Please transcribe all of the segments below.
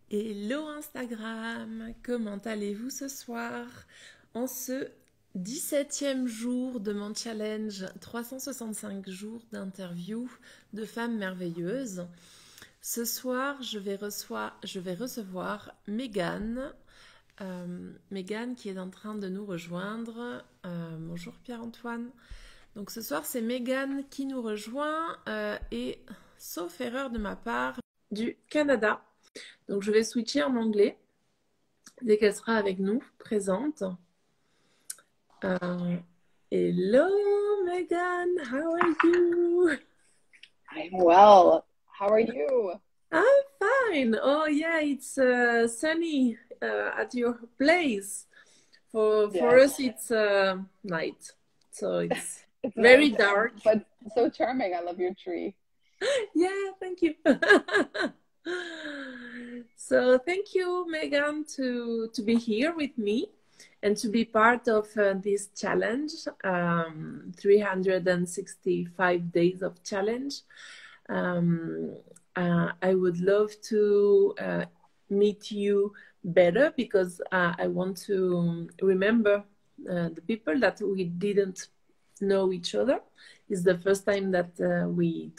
Hello Instagram, comment allez-vous ce soir? En ce 17e jour de mon challenge 365 jours d'interview de femmes merveilleuses. Ce soir, je vais recevoir Megan. Megan qui est en train de nous rejoindre. Bonjour Pierre-Antoine. Donc ce soir, c'est Megan qui nous rejoint et, sauf erreur de ma part, du Canada. Donc, je vais switcher en anglais dès qu'elle sera avec nous, présente. Hello, Megan. How are you? I'm well. How are you? I'm fine. Oh, yeah, it's sunny at your place. For Yes, us, it's night. So it's it's very nice, dark. but so charming. I love your tree. Yeah, thank you. So thank you, Megan, to be here with me and to be part of this challenge, 365 days of challenge. I would love to meet you better because I want to remember the people that we didn't know each other. It's the first time that we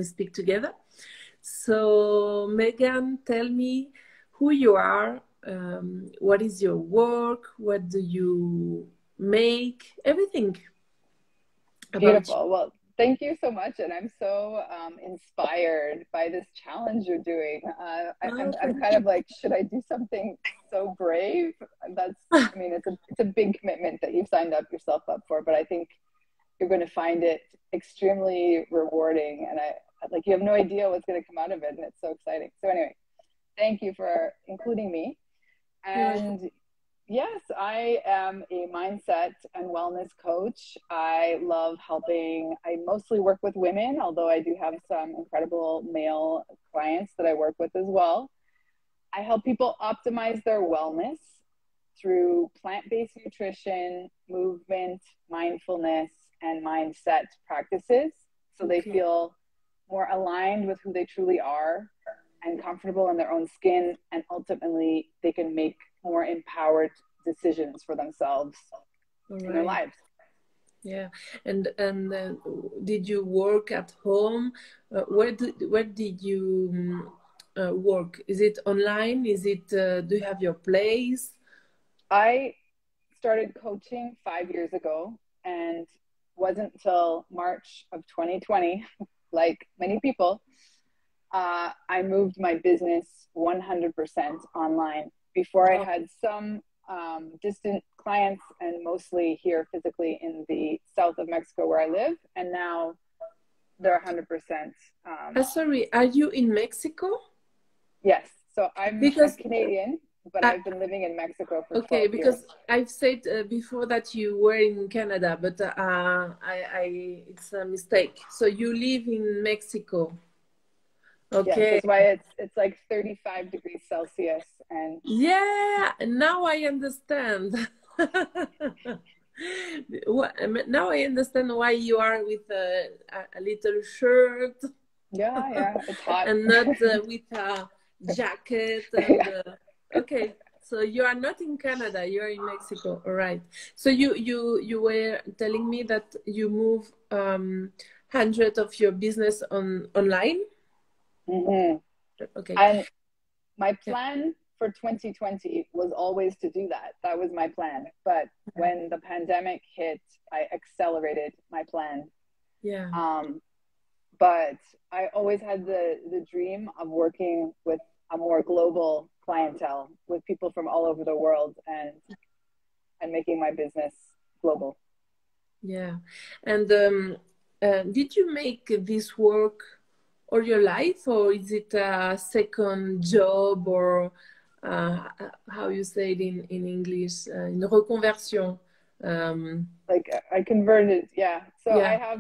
speak together. So, Megan, tell me who you are, what is your work, what do you make, everything about you. Beautiful. Well, thank you so much. And I'm so inspired by this challenge you're doing. I'm kind of like, should I do something so brave? I mean, it's a big commitment that you've signed yourself up for, but I think you're going to find it extremely rewarding. And you have no idea what's going to come out of it. And it's so exciting. So anyway, thank you for including me. And yes, I am a mindset and wellness coach. I love helping. I mostly work with women, although I do have some incredible male clients that I work with as well. I help people optimize their wellness through plant-based nutrition, movement, mindfulness, and mindset practices, so they feel more aligned with who they truly are and comfortable in their own skin, and ultimately they can make more empowered decisions for themselves in their lives. Yeah, and did you work at home? Where did you work? Is it online? Is it do you have your place? I started coaching 5 years ago, and wasn't until March of 2020, like many people, I moved my business 100% online. Before I had some distant clients, and mostly here physically in the south of Mexico where I live, and now they're 100%. Sorry, are you in Mexico? Yes, so I'm Canadian, but I've been living in Mexico for 12 years. Because I've said before that you were in Canada, but it's a mistake. So you live in Mexico. Okay. Yes, that's why it's like 35 degrees Celsius. And yeah, now I understand. Now I understand why you are with a little shirt. Yeah, it's hot. And not with a jacket. And, okay, so you are not in Canada, you are in Mexico. All right. So you were telling me that you move 100 of your business online. Mm-hmm. Okay. And my plan for 2020 was always to do that. That was my plan. But when the pandemic hit, I accelerated my plan. Yeah. But I always had the dream of working with a more global clientele, with people from all over the world, and making my business global. Yeah. And did you make this work all your life, or is it a second job, or how you say it in English, une reconversion? Like I converted, yeah. So yeah.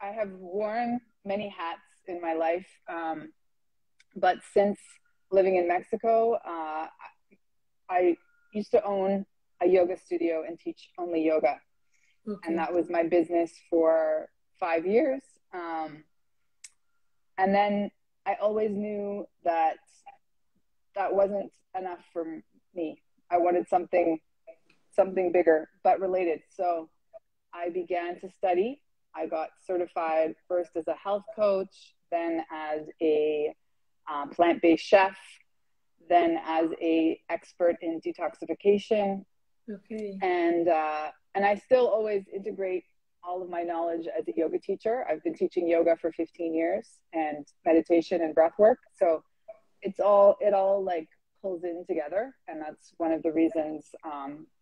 I have worn many hats in my life, but since living in Mexico, I used to own a yoga studio and teach only yoga. Okay. And that was my business for 5 years. And then I always knew that that wasn't enough for me. I wanted something bigger, but related. So I began to study. I got certified first as a health coach, then as a plant-based chef, then as a expert in detoxification. Okay. And I still always integrate all of my knowledge as a yoga teacher. I've been teaching yoga for 15 years and meditation and breath work. So it all like pulls in together. And that's one of the reasons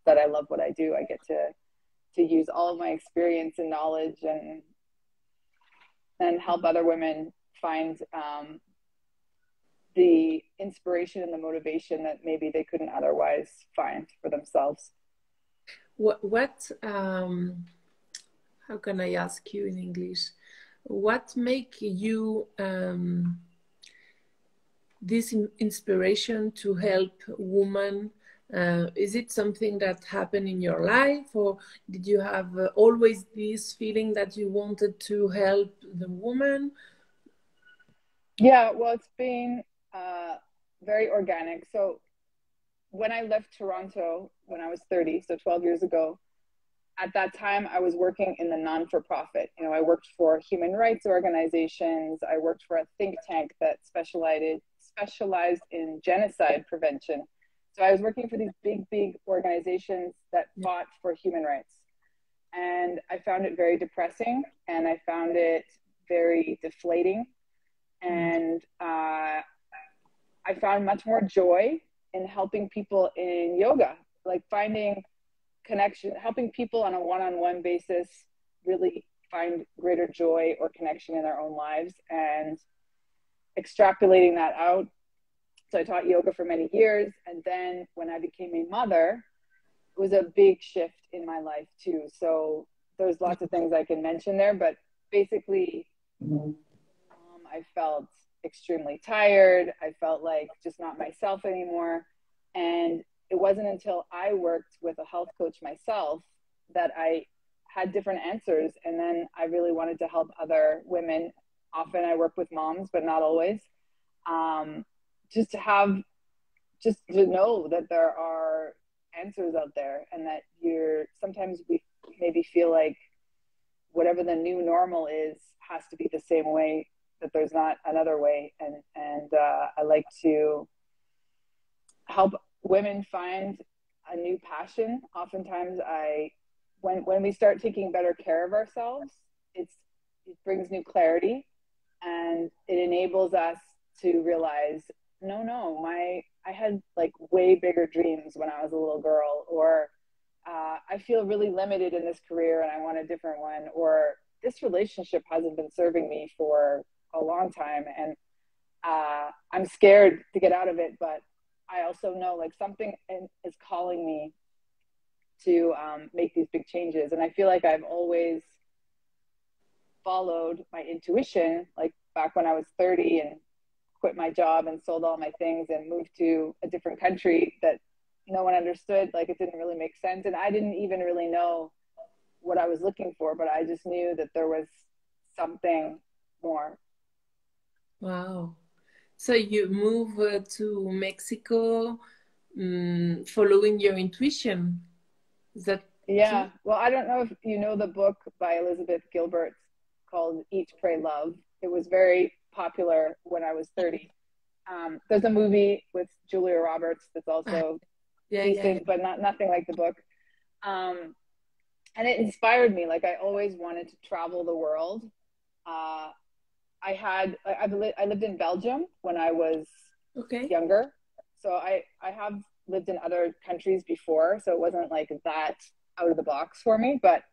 that I love what I do. I get to use all of my experience and knowledge and help other women find the inspiration and the motivation that maybe they couldn't otherwise find for themselves. What how can I ask you in English? What make you this inspiration to help women? Is it something that happened in your life, or did you have always this feeling that you wanted to help the woman? Yeah, well, it's been very organic. So when I left Toronto when I was 30, so 12 years ago, at that time I was working in the non-for-profit. You know, I worked for human rights organizations. I worked for a think tank that specialized in genocide prevention. So I was working for these big organizations that fought for human rights. And I found it very depressing, and I found it very deflating. And I found much more joy in helping people in yoga, like finding connection, helping people on a one-on-one basis really find greater joy or connection in their own lives, and extrapolating that out. So I taught yoga for many years. And then when I became a mother, it was a big shift in my life too. So there's lots of things I can mention there, but basically, I felt extremely tired. I felt like just not myself anymore. And it wasn't until I worked with a health coach myself that I had different answers. And then I really wanted to help other women. Often I work with moms, but not always. Just to know that there are answers out there, and that sometimes we maybe feel like whatever the new normal is has to be the same way, that there's not another way. And I like to help women find a new passion. Oftentimes when we start taking better care of ourselves, it brings new clarity, and it enables us to realize, no, I had like way bigger dreams when I was a little girl, or I feel really limited in this career and I want a different one, or this relationship hasn't been serving me for a long time and I'm scared to get out of it, but I also know like something is calling me to make these big changes. And I feel like I've always followed my intuition, like back when I was 30 and quit my job and sold all my things and moved to a different country that no one understood. Like it didn't really make sense. And I didn't even really know what I was looking for, but I just knew that there was something more. Wow. So you move to Mexico following your intuition. Is that Yeah. true? Well, I don't know if you know the book by Elizabeth Gilbert called Eat, Pray, Love. It was very popular when I was 30. There's a movie with Julia Roberts that's also decent, but nothing like the book. And it inspired me. Like I always wanted to travel the world. I lived in Belgium when I was younger. So I have lived in other countries before. So it wasn't like that out of the box for me, but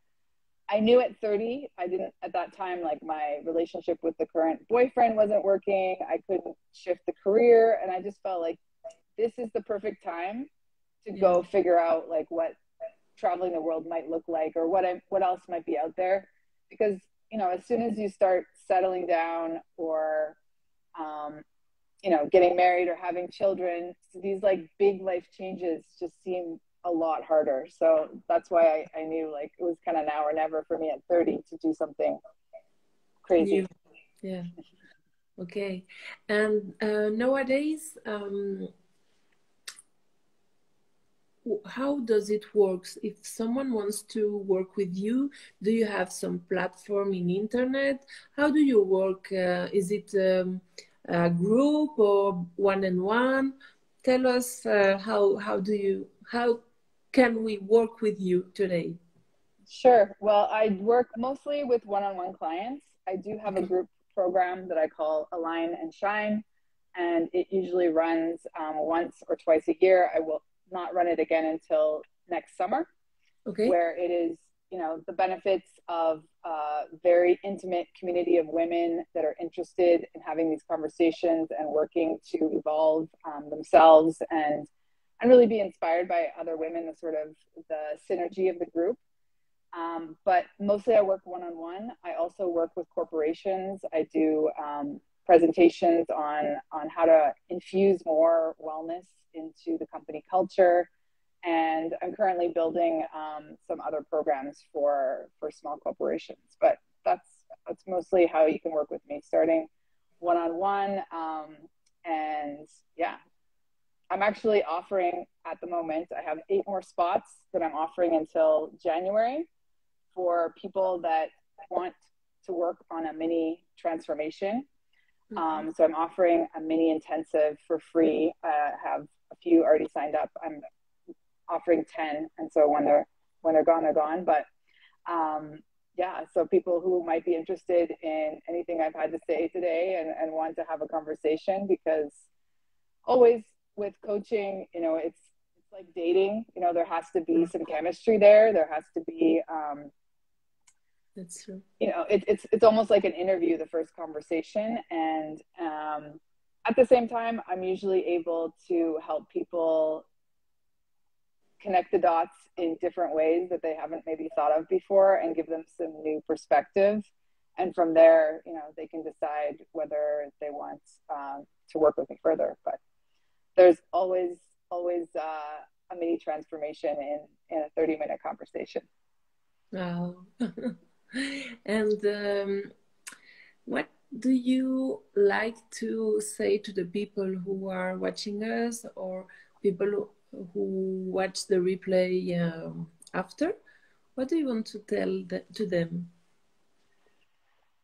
I knew at 30, I didn't at that time, like my relationship with the current boyfriend wasn't working. I couldn't shift the career. And I just felt like this is the perfect time to go figure out like what traveling the world might look like, or what else might be out there. Because, you know, as soon as you start settling down or, you know, getting married or having children, these like big life changes just seem a lot harder. So that's why I knew like it was kind of now or never for me at 30 to do something crazy. Yeah. Okay. And nowadays, how does it work? If someone wants to work with you, do you have some platform in internet? How do you work? Is it a group or one-on-one? Tell us how can we work with you today? Sure. Well, I work mostly with one-on-one clients. I do have a Okay. group program that I call Align and Shine, and it usually runs once or twice a year. I will not run it again until next summer, Okay. where it is, the benefits of a very intimate community of women that are interested in having these conversations and working to evolve themselves and really be inspired by other women, the sort of the synergy of the group. But mostly I work one-on-one. I also work with corporations. I do presentations on how to infuse more wellness into the company culture. And I'm currently building some other programs for small corporations. But that's mostly how you can work with me, starting one-on-one. And yeah, I'm actually offering at the moment, I have 8 more spots that I'm offering until January for people that want to work on a mini transformation. So I'm offering a mini intensive for free. I have a few already signed up. I'm offering 10, and so when they're gone, they're gone. But yeah, so people who might be interested in anything I've had to say today and want to have a conversation, because always with coaching, it's like dating. There has to be some chemistry there. There has to be That's true. it's almost like an interview, the first conversation. And at the same time, I'm usually able to help people connect the dots in different ways that they haven't maybe thought of before, and give them some new perspective. And from there, they can decide whether they want to work with me further. But there's always a mini transformation in a 30-minute conversation. Wow. And what do you like to say to the people who are watching us, or people who watch the replay after? What do you want to tell to them?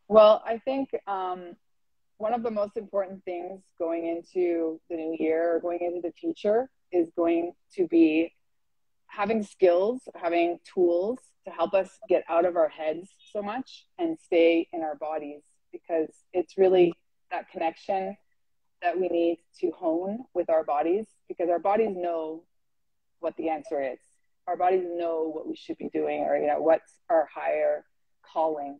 Well, I think one of the most important things going into the new year or going into the future is going to be having skills, having tools to help us get out of our heads so much and stay in our bodies, because it's really that connection that we need to hone with our bodies, because our bodies know what the answer is. Our bodies know what we should be doing, or what's our higher calling,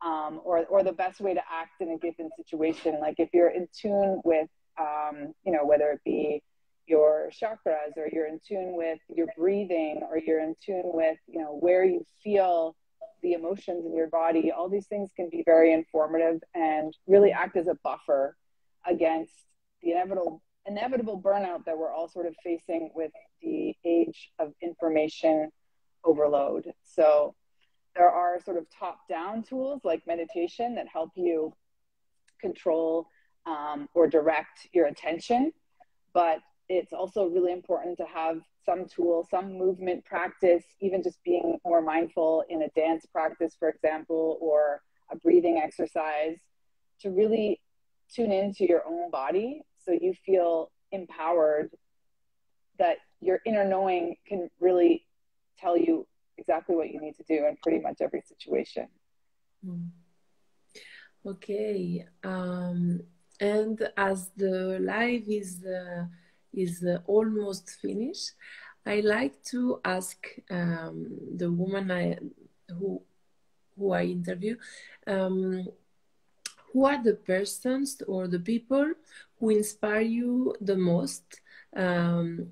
or the best way to act in a given situation. Like if you're in tune with whether it be your chakras, or you're in tune with your breathing, or you're in tune with where you feel the emotions in your body, all these things can be very informative and really act as a buffer against the inevitable burnout that we're all sort of facing with the age of information overload. So there are sort of top-down tools like meditation that help you control or direct your attention. But it's also really important to have some tool, some movement practice, even just being more mindful in a dance practice, for example, or a breathing exercise, to really tune into your own body so you feel empowered, that your inner knowing can really tell you exactly what you need to do in pretty much every situation. Okay. And as the live is almost finished, I like to ask the woman who I interview, who are the persons or the people who inspire you the most,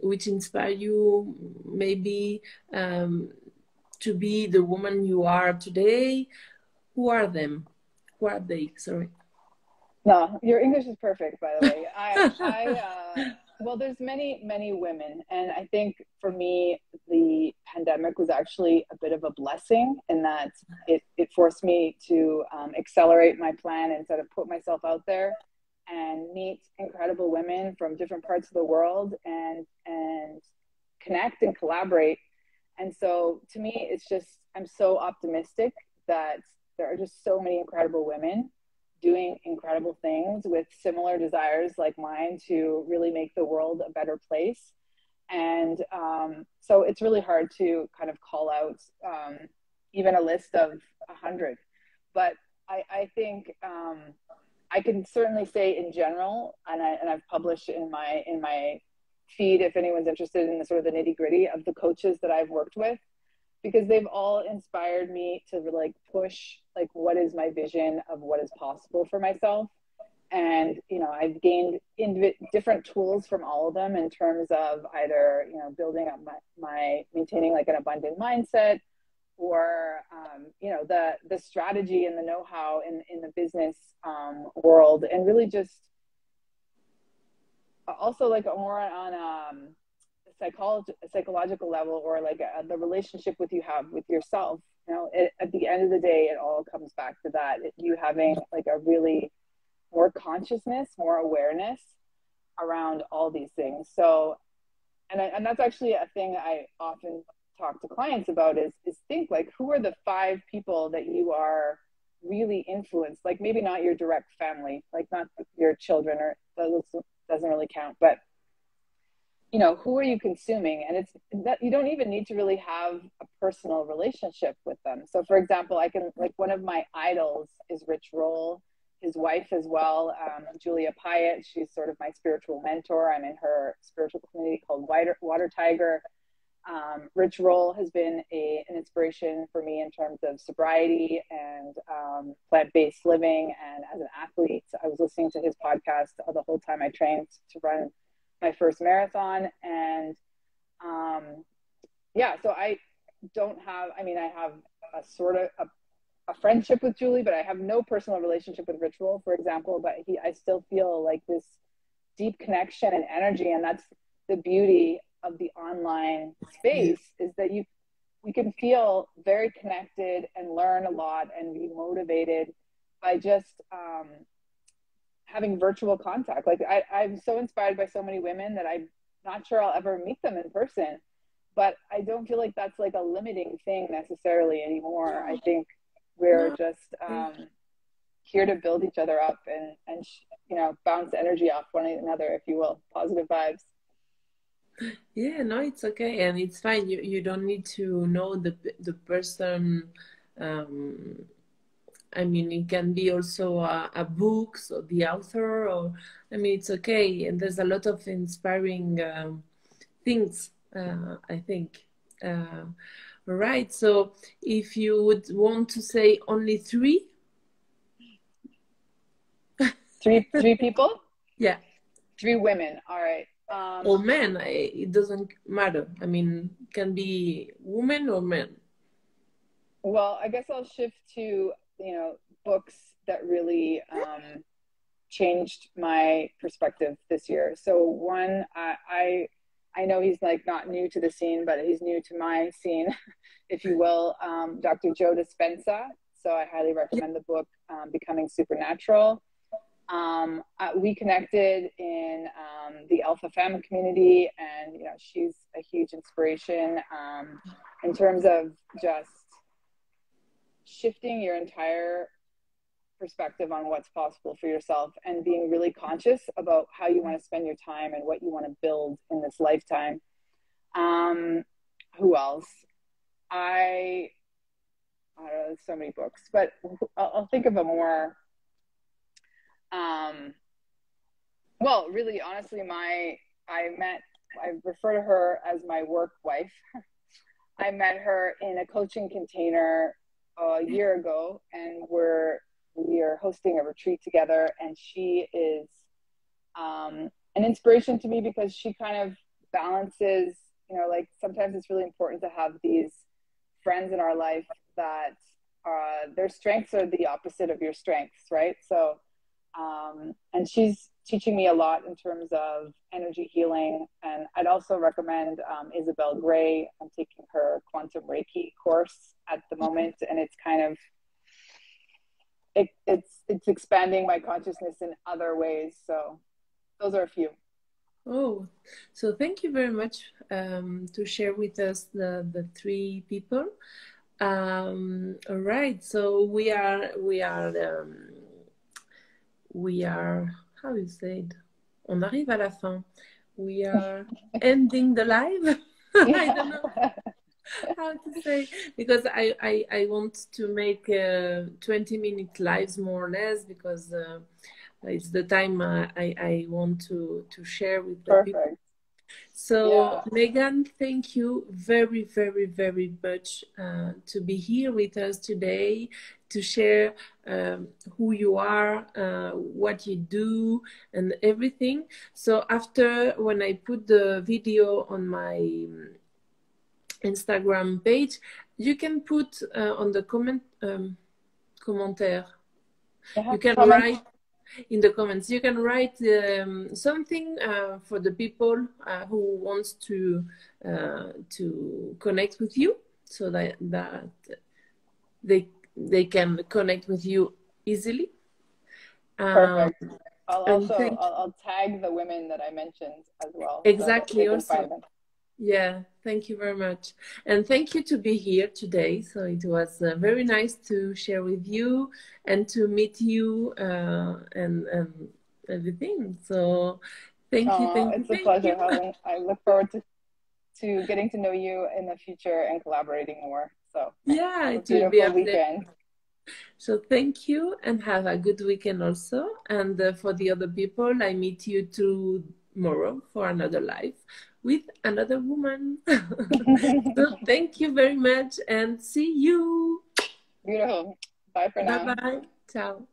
which inspire you maybe to be the woman you are today? Who are them? Who are they? Sorry. No, your English is perfect, by the way. Well, there's many women, and I think for me, the pandemic was actually a bit of a blessing in that it forced me to accelerate my plan and sort of put myself out there and meet incredible women from different parts of the world, and connect and collaborate. And so to me, it's just, I'm so optimistic that there are just so many incredible women doing incredible things with similar desires like mine to really make the world a better place. And so it's really hard to kind of call out even a list of 100. But I think I can certainly say in general, and I've published in my feed if anyone's interested in the sort of the nitty gritty of the coaches that I've worked with, because they've all inspired me to like push like what is my vision of what is possible for myself. And I've gained different tools from all of them in terms of either building up my maintaining like an abundant mindset, or the strategy and the know-how in the business world, and really just also like more on a psychological level, or like the relationship you have with yourself. At the end of the day, it all comes back to that, you having like a really more consciousness, more awareness around all these things. So, and that's actually a thing I often talk to clients about is think like, who are the 5 people that you are really influenced? Like maybe not your direct family, like not your children, or that doesn't really count, but who are you consuming? And it's that you don't even need to really have a personal relationship with them. So for example, I can, like, one of my idols is Rich Roll, his wife as well, Julia Pyatt. She's sort of my spiritual mentor. I'm in her spiritual community called Water Tiger. Rich Roll has been an inspiration for me in terms of sobriety and plant-based living. And as an athlete, I was listening to his podcast the whole time I trained to run my first marathon. And so I don't have, I have a sort of a friendship with Julie, but I have no personal relationship with Rich Roll, for example. But I still feel like this deep connection and energy, and that's the beauty of the online space, is that we can feel very connected and learn a lot and be motivated by just having virtual contact. Like I'm so inspired by so many women that I'm not sure I'll ever meet them in person, but I don't feel like that's like a limiting thing necessarily anymore. I think we're just here to build each other up and bounce energy off one another, if you will, positive vibes. Yeah, no, it's okay, and it's fine. You don't need to know the person. It can be also a book, so the author, or it's okay. And there's a lot of inspiring things, I think. Right. So if you would want to say only 3. Three people? Yeah. 3 women. All right. Or men, it doesn't matter. Can be women or men. Well, I guess I'll shift to, books that really changed my perspective this year. So one, I know he's like not new to the scene, but he's new to my scene, if you will, Dr. Joe Dispenza. So I highly recommend the book, Becoming Supernatural. We connected in the Alpha Femme community, and she's a huge inspiration in terms of just shifting your entire perspective on what's possible for yourself, and being really conscious about how you want to spend your time and what you want to build in this lifetime. Who else? I don't know, there's so many books, but I'll think of a more well, really, honestly, I refer to her as my work wife. I met her in a coaching container a year ago, and we are hosting a retreat together. And she is an inspiration to me, because she kind of balances, like sometimes it's really important to have these friends in our life that their strengths are the opposite of your strengths, right? So, and she's teaching me a lot in terms of energy healing. And I'd also recommend Isabel Gray. I'm taking her quantum Reiki course at the moment, and it's kind of it's expanding my consciousness in other ways. So those are a few. Oh, so thank you very much to share with us the three people. All right, so we are, how you say it? On arrive à la fin. We are ending the live. I don't know how to say, because I want to make 20-minute lives more or less, because it's the time I want to share with the people. Perfect. So, Megan, thank you very, very, very much to be here with us today, to share who you are, what you do, and everything. So after, when I put the video on my Instagram page, you can put on the commentaire. You can write in the comments. You can write something for the people who wants to connect with you, so that they can connect with you easily. Perfect. I'll tag the women that I mentioned as well. Exactly. So also. Yeah, thank you very much. And thank you to be here today. So it was very nice to share with you and to meet you and everything. So thank you. It's a pleasure, Helen. I look forward to getting to know you in the future and collaborating more. So yeah, it will be a weekend. So thank you and have a good weekend also. And for the other people, I meet you tomorrow for another live with another woman. So thank you very much and see you. Beautiful. Bye for now. Bye-bye. Ciao.